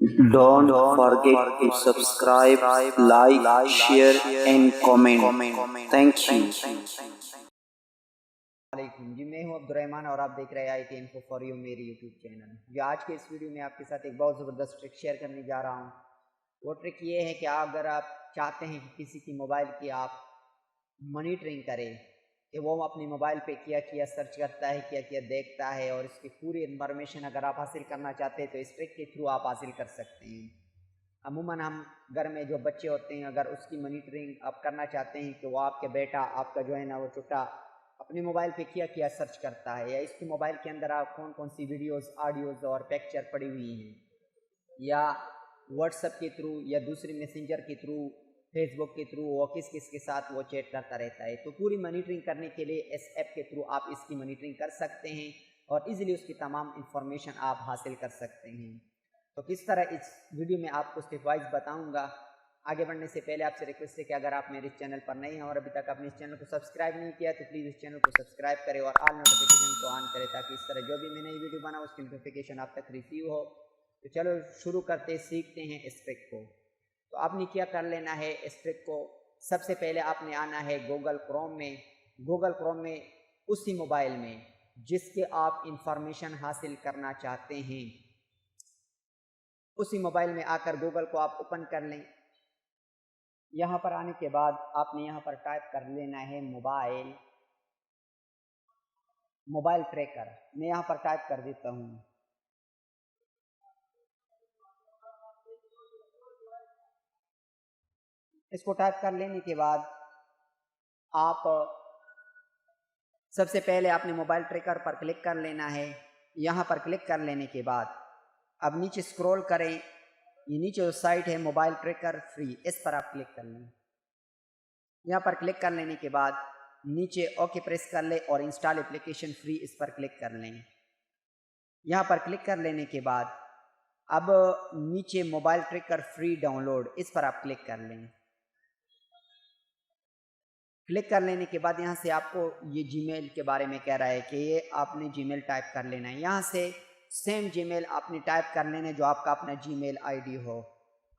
Don't forget to subscribe, like, share and comment. Thank you. जी मैं हूं Abdurrahman और आप देख रहे हैं IT Info फॉर यू मेरी यूट्यूब चैनल। जो आज के इस वीडियो में आपके साथ एक बहुत ज़बरदस्त ट्रिक शेयर करने जा रहा हूं। वो ट्रिक ये है कि अगर आप चाहते हैं कि किसी की मोबाइल की आप मॉनिटरिंग करें कि वो अपने मोबाइल पे क्या किया सर्च करता है, क्या क्या देखता है, और इसकी पूरी इन्फॉर्मेशन अगर आप हासिल करना चाहते हैं तो इस ट्रिक के थ्रू आप हासिल कर सकते हैं। अमूमन हम घर में जो बच्चे होते हैं अगर उसकी मॉनिटरिंग आप करना चाहते हैं कि वो आपके बेटा आपका जो है ना वो छोटा अपने मोबाइल पे क्या क्या सर्च करता है, या इसके मोबाइल के अंदर आप कौन कौन सी वीडियोस, ऑडियोज़ और पिक्चर पड़ी हुई हैं, या व्हाट्सएप के थ्रू या दूसरे मैसेंजर के थ्रू, फेसबुक के थ्रू वो किस किस के साथ वो चैट करता रहता है। तो पूरी मॉनिटरिंग करने के लिए इस ऐप के थ्रू आप इसकी मॉनिटरिंग कर सकते हैं और इजीली उसकी तमाम इंफॉर्मेशन आप हासिल कर सकते हैं। तो किस तरह इस वीडियो में आपको स्टेप वाइज बताऊंगा। आगे बढ़ने से पहले आपसे रिक्वेस्ट है कि अगर आप मेरे इस चैनल पर नए हैं और अभी तक आपने इस चैनल को सब्सक्राइब नहीं किया तो प्लीज़ इस चैनल को सब्सक्राइब करें और ऑल नोटिफिकेशन को ऑन करें ताकि इस तरह जो भी मैं नई वीडियो बनाऊँ उसकी नोटिफिकेशन आप तक रिसीव हो। तो चलो शुरू करते सीखते हैं इस ट्रिक को। तो आपने क्या कर लेना है इस ट्रिक को, सबसे पहले आपने आना है गूगल क्रोम में। गूगल क्रोम में उसी मोबाइल में जिसके आप इंफॉर्मेशन हासिल करना चाहते हैं उसी मोबाइल में आकर गूगल को आप ओपन कर लें। यहाँ पर आने के बाद आपने यहाँ पर टाइप कर लेना है मोबाइल ट्रैकर। मैं यहाँ पर टाइप कर देता हूँ। इसको टाइप कर लेने के बाद आप सबसे पहले आपने मोबाइल ट्रैकर पर क्लिक कर लेना है। यहाँ पर क्लिक कर लेने के बाद अब नीचे स्क्रॉल करें, ये नीचे जो साइट है मोबाइल ट्रैकर फ्री, इस पर आप क्लिक कर लें। यहाँ पर क्लिक कर लेने के बाद नीचे ओके प्रेस कर लें और इंस्टॉल एप्लीकेशन फ्री, इस पर क्लिक कर लें। यहाँ पर क्लिक कर लेने के बाद अब नीचे मोबाइल ट्रैकर फ्री डाउनलोड, इस पर आप क्लिक कर लें। क्लिक कर लेने के बाद यहाँ से आपको ये जीमेल के बारे में कह रहा है कि ये आपने जीमेल टाइप कर लेना है। यहाँ से सेम जीमेल आपने टाइप कर लेना है जो आपका अपना जीमेल आईडी हो।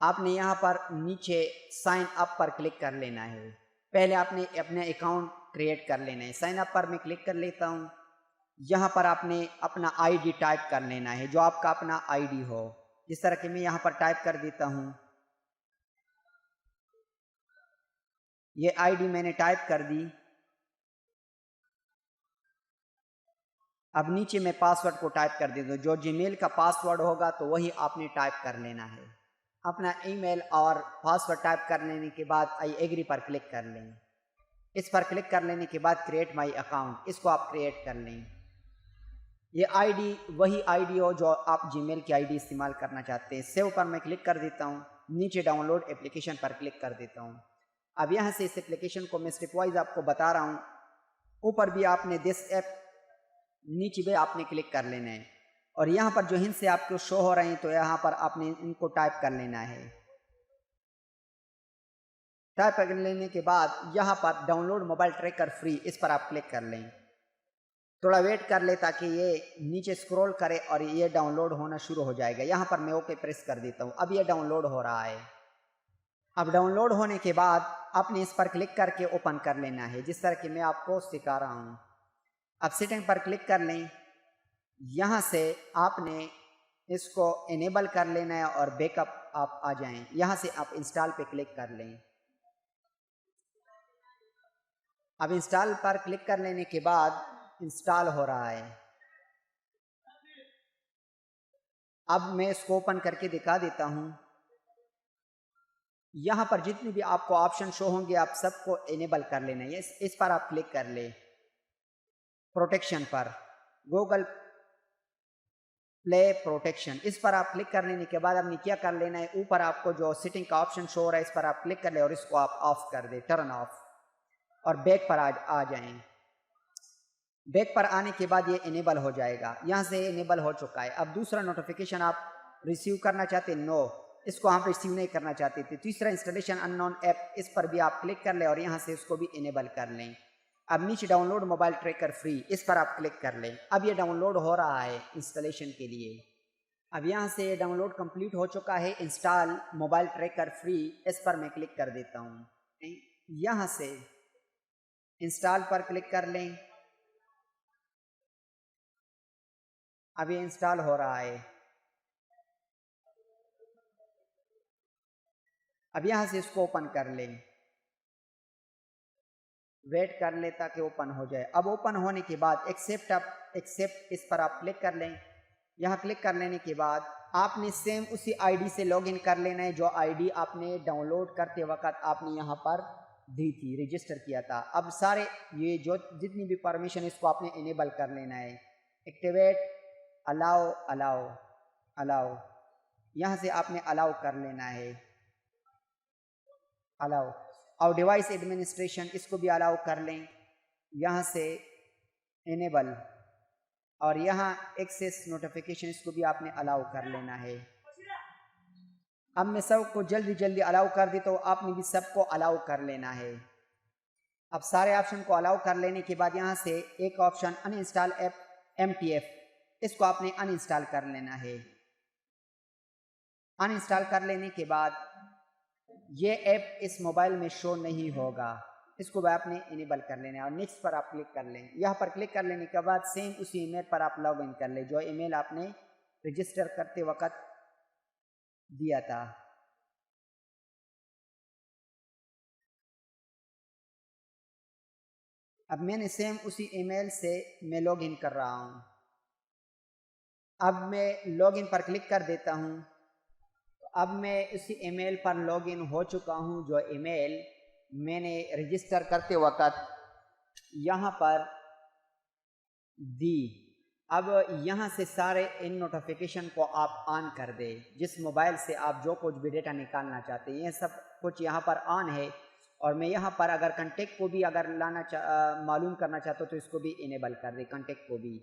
आपने यहाँ पर नीचे साइन अप पर क्लिक कर लेना है। पहले आपने अपना अकाउंट क्रिएट कर लेना है। साइन अप पर मैं क्लिक कर लेता हूँ। यहाँ पर आपने अपना आईडी टाइप कर लेना है जो आपका अपना आईडी हो, जिस तरह कि मैं यहाँ पर टाइप कर देता हूँ। ये आईडी मैंने टाइप कर दी। अब नीचे मैं पासवर्ड को टाइप कर देता हूँ। जो जीमेल का पासवर्ड होगा तो वही आपने टाइप कर लेना है। अपना ईमेल और पासवर्ड टाइप कर लेने के बाद आई एग्री पर क्लिक कर लें। इस पर क्लिक कर लेने के बाद क्रिएट माई अकाउंट, इसको आप क्रिएट कर लें। ये आईडी वही आईडी हो जो आप जीमेल की आईडी इस्तेमाल करना चाहते हैं। सेव पर मैं क्लिक कर देता हूँ। नीचे डाउनलोड एप्लीकेशन पर क्लिक कर देता हूँ। अब यहाँ से इस एप्लीकेशन को मैं स्टेप वाइज आपको बता रहा हूँ। ऊपर भी आपने दिस ऐप, नीचे भी आपने क्लिक कर लेना है और यहाँ पर जो हिंट से आपको शो हो रहे हैं तो यहाँ पर आपने इनको टाइप कर लेना है। टाइप कर लेने के बाद यहाँ पर डाउनलोड मोबाइल ट्रैकर फ्री, इस पर आप क्लिक कर लें। थोड़ा वेट कर ले ताकि ये नीचे स्क्रॉल करे और ये डाउनलोड होना शुरू हो जाएगा। यहाँ पर मैं ओके प्रेस कर देता हूँ। अब ये डाउनलोड हो रहा है। अब डाउनलोड होने के बाद आपने इस पर क्लिक करके ओपन कर लेना है, जिस तरह कि मैं आपको सिखा रहा हूँ। अब सेटिंग पर क्लिक कर लें। यहाँ से आपने इसको इनेबल कर लेना है और बैकअप आप आ जाएं। यहाँ से आप इंस्टॉल पे क्लिक कर लें। अब इंस्टॉल पर क्लिक कर लेने के बाद इंस्टॉल हो रहा है। अब मैं इसको ओपन करके दिखा देता हूँ। यहाँ पर जितने भी आपको ऑप्शन शो होंगे आप सबको इनेबल कर लेना है। इस पर आप क्लिक कर ले। प्रोटेक्शन पर गूगल प्ले प्रोटेक्शन, इस पर आप क्लिक कर लेने के बाद आपने क्या कर लेना है, ऊपर आपको जो सेटिंग का ऑप्शन शो हो रहा है इस पर आप क्लिक कर ले और इसको आप ऑफ कर दे, टर्न ऑफ, और बैक पर आ जाएं। बैक पर आने के बाद ये इनेबल हो जाएगा। यहाँ से इनेबल हो चुका है। अब दूसरा नोटिफिकेशन आप रिसीव करना चाहते हैं, नो, इसको आप रिसीव नहीं करना चाहते थे। तीसरा इंस्टॉलेशन अननोन ऐप, इस पर भी आप क्लिक कर लें और यहाँ से इसको भी इनेबल कर लें। अब नीचे डाउनलोड मोबाइल ट्रैकर फ्री, इस पर आप क्लिक कर लें। अब ये डाउनलोड हो रहा है इंस्टॉलेशन के लिए। अब यहाँ से डाउनलोड कंप्लीट हो चुका है। इंस्टॉल मोबाइल ट्रैकर फ्री, इस पर मैं क्लिक कर देता हूँ। यहाँ से इंस्टॉल पर क्लिक कर लें। अब ये इंस्टॉल हो रहा है। अब यहाँ से इसको ओपन कर लें, वेट कर ले ताकि ओपन हो जाए। अब ओपन होने के बाद एक्सेप्ट इस पर आप क्लिक कर लें। यहाँ क्लिक कर लेने के बाद आपने सेम उसी आईडी से लॉगिन कर लेना है जो आईडी आपने डाउनलोड करते वक्त आपने यहाँ पर दी थी, रजिस्टर किया था। अब सारे ये जो जितनी भी परमिशन इसको आपने इनेबल कर लेना है। एक्टिवेट, अलाउ अलाउ अलाउ, यहाँ से आपने अलाउ कर लेना है, अलाउ। और डिवाइस एडमिनिस्ट्रेशन इसको भी अलाउ कर लें, यहाँ से इनेबल। और यहाँ एक्सेस नोटिफिकेशन इसको भी आपने अलाउ कर लेना है। अब मैं सबको जल्दी जल्दी अलाउ कर दी, तो आपने भी सबको अलाउ कर लेना है। अब सारे ऑप्शन को अलाउ कर लेने के बाद यहाँ से एक ऑप्शन अनइंस्टॉल ऐप MTF, इसको आपने अनइंस्टॉल कर लेना है। अनइंस्टॉल कर लेने के बाद ये ऐप इस मोबाइल में शो नहीं होगा, इसको भी आपने इनेबल कर लेना है। और नेक्स्ट पर आप क्लिक कर लें। यहाँ पर क्लिक कर लेने के बाद सेम उसी ईमेल पर आप लॉग इन कर लें जो ईमेल आपने रजिस्टर करते वक्त दिया था। अब मैंने सेम उसी ईमेल से मैं लॉग इन कर रहा हूँ। अब मैं लॉग इन पर क्लिक कर देता हूँ। अब मैं उसी ईमेल पर लॉग इन हो चुका हूँ जो ईमेल मैंने रजिस्टर करते वक्त यहाँ पर दी। अब यहाँ से सारे इन नोटिफिकेशन को आप ऑन कर दें, जिस मोबाइल से आप जो कुछ भी डेटा निकालना चाहते हैं, ये सब कुछ यहाँ पर ऑन है। और मैं यहाँ पर अगर कंटेक्ट को भी अगर मालूम करना चाहता हूँ तो इसको भी इनेबल कर दें, कंटेक्ट को भी।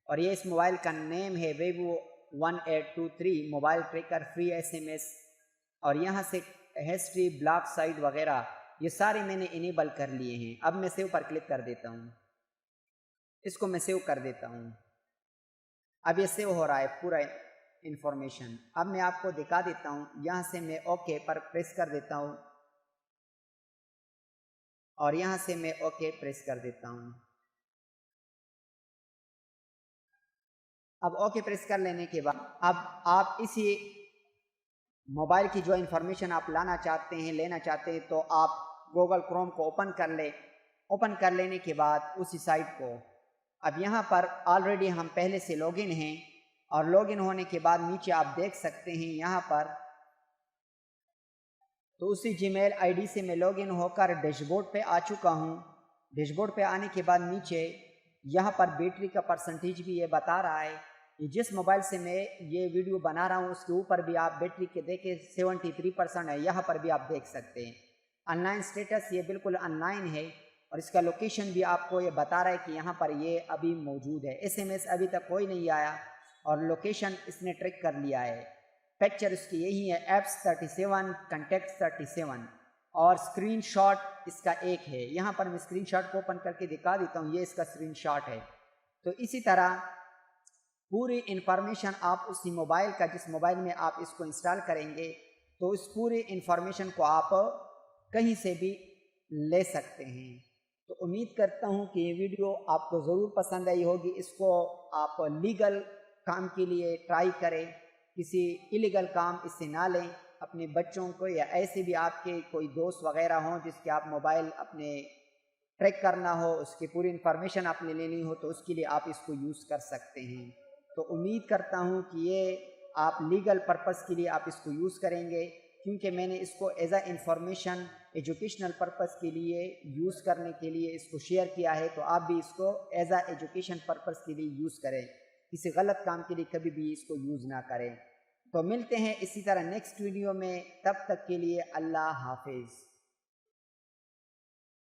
और ये इस मोबाइल का नेम है Vivo 1823 mobile tracker free SMS। और यहाँ से हिस्ट्री, ब्लॉक साइट वगैरह ये सारे मैंने इनेबल कर लिए हैं। अब मैं सेव पर क्लिक कर देता हूँ, इसको मैं सेव कर देता हूँ। अब ये सेव हो रहा है पूरा इंफॉर्मेशन। अब मैं आपको दिखा देता हूँ, यहाँ से मैं ओके पर प्रेस कर देता हूँ और यहाँ से मैं ओके प्रेस कर देता हूँ। अब ओके प्रेस कर लेने के बाद अब आप इसी मोबाइल की जो इन्फॉर्मेशन आप लाना चाहते हैं, लेना चाहते हैं, तो आप गूगल क्रोम को ओपन कर लें। ओपन कर लेने के बाद उसी साइट को, अब यहाँ पर ऑलरेडी हम पहले से लॉगिन हैं और लॉगिन होने के बाद नीचे आप देख सकते हैं यहाँ पर, तो उसी जीमेल आईडी से मैं लॉगिन होकर डैशबोर्ड पे आ चुका हूँ। डैशबोर्ड पे आने के बाद नीचे यहाँ पर बैटरी का परसेंटेज भी ये बता रहा है। ये जिस मोबाइल से मैं ये वीडियो बना रहा हूँ उसके ऊपर भी आप बैटरी के देखें 73% है, यहाँ पर भी आप देख सकते हैं। ऑनलाइन स्टेटस ये बिल्कुल ऑनलाइन है और इसका लोकेशन भी आपको ये बता रहा है कि यहाँ पर ये अभी मौजूद है। SMS अभी तक कोई नहीं आया और लोकेशन इसने ट्रैक कर लिया है। पिक्चर इसकी यही है, एप्स 37, कॉन्टैक्ट्स 37 और स्क्रीनशॉट इसका एक है। यहाँ पर मैं स्क्रीनशॉट को ओपन करके दिखा देता हूँ, ये इसका स्क्रीनशॉट है। तो इसी तरह पूरी इंफॉर्मेशन आप उसी मोबाइल का, जिस मोबाइल में आप इसको इंस्टॉल करेंगे, तो इस पूरी इंफॉर्मेशन को आप कहीं से भी ले सकते हैं। तो उम्मीद करता हूँ कि ये वीडियो आपको ज़रूर पसंद आई होगी। इसको आप लीगल काम के लिए ट्राई करें, किसी इलीगल काम इससे ना लें। अपने बच्चों को या ऐसे भी आपके कोई दोस्त वगैरह हों जिसके आप मोबाइल अपने ट्रैक करना हो, उसकी पूरी इन्फॉर्मेशन आपने लेनी हो, तो उसके लिए आप इसको यूज़ कर सकते हैं। तो उम्मीद करता हूँ कि ये आप लीगल पर्पस के लिए आप इसको यूज़ करेंगे, क्योंकि मैंने इसको as a information educational purpose के लिए यूज़ करने के लिए इसको शेयर किया है। तो आप भी इसको एज अ एजुकेशन पर्पस के लिए यूज़ करें, किसी गलत काम के लिए कभी भी इसको यूज़ ना करें। तो मिलते हैं इसी तरह नेक्स्ट वीडियो में, तब तक के लिए अल्लाह हाफिज़।